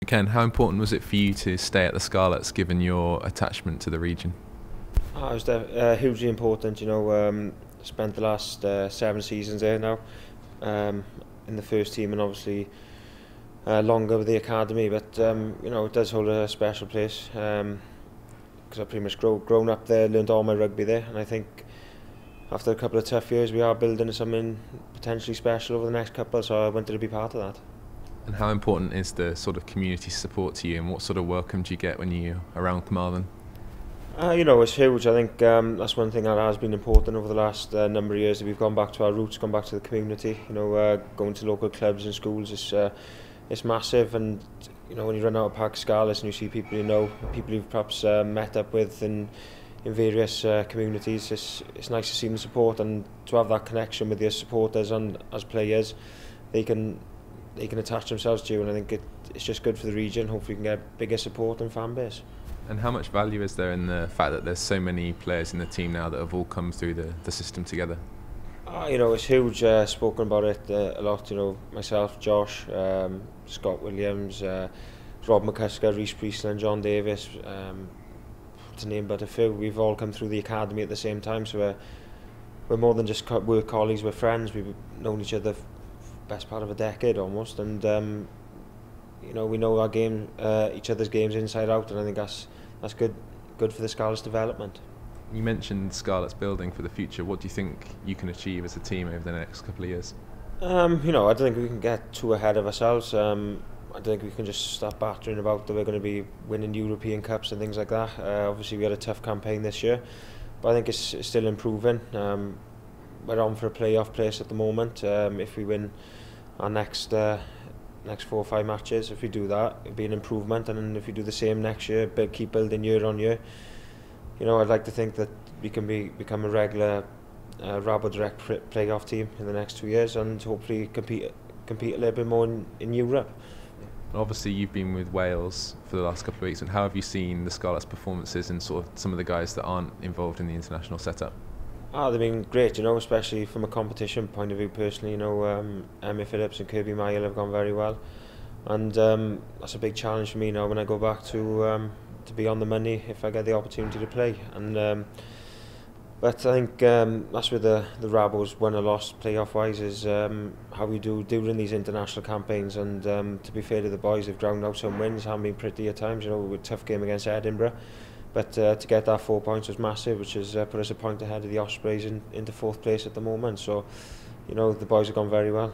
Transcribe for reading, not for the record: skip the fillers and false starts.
Ken, how important was it for you to stay at the Scarlets given your attachment to the region? It was hugely important, spent the last 7 seasons there now, in the first team, and obviously longer with the academy, but it does hold a special place, because I've pretty much grown up there, learned all my rugby there, and I think after a couple of tough years we are building something potentially special over the next couple, so I wanted to be part of that. And how important is the sort of community support to you, and what sort of welcome do you get when you're around Carmarthen? It's huge. I think that's one thing that has been important over the last number of years, that we've gone back to our roots, gone back to the community. Going to local clubs and schools it's massive, and when you run out of Park Scarlets and you see people people you've perhaps met up with in various communities, it's nice to see them support, and to have that connection with your supporters and as players, they can attach themselves to you, and I think it's just good for the region. Hopefully we can get bigger support and fan base. And how much value is there in the fact that there's so many players in the team now that have all come through the system together? It's huge. Spoken about it a lot. Myself, Josh, Scott Williams, Rob McCusker, Rhys Priestland, John Davis, to name but a few. We've all come through the academy at the same time, so we're more than just work colleagues. We're friends. We've known each other best part of a decade almost, and we know our game, each other's games inside out, and I think that's good for the Scarlets' development. You mentioned Scarlets building for the future. What do you think you can achieve as a team over the next couple of years? I don't think we can get too ahead of ourselves. I think we can just start battering about that we're going to be winning European Cups and things like that. Obviously we had a tough campaign this year, but I think it's still improving. We're on for a playoff place at the moment. If we win our next 4 or 5 matches, if we do that, it'll be an improvement, and then if we do the same next year, keep building year on year, I'd like to think that we can become a regular Rabo Direct playoff team in the next 2 years, and hopefully compete a little bit more in Europe. Obviously you've been with Wales for the last couple of weeks, and how have you seen the Scarlets' performances and sort of some of the guys that aren't involved in the international setup? They've been great, especially from a competition point of view. Personally, Emma Phillips and Kirby Mile have gone very well, and that's a big challenge for me now when I go back to be on the money if I get the opportunity to play. And but I think that's where the Rabos won or lost playoff wise, is how we do during these international campaigns. And to be fair to the boys, they've ground out some wins, haven't been pretty at times. With a tough game against Edinburgh. But to get that 4 points was massive, which has put us a point ahead of the Ospreys into 4th place at the moment. So, the boys have gone very well.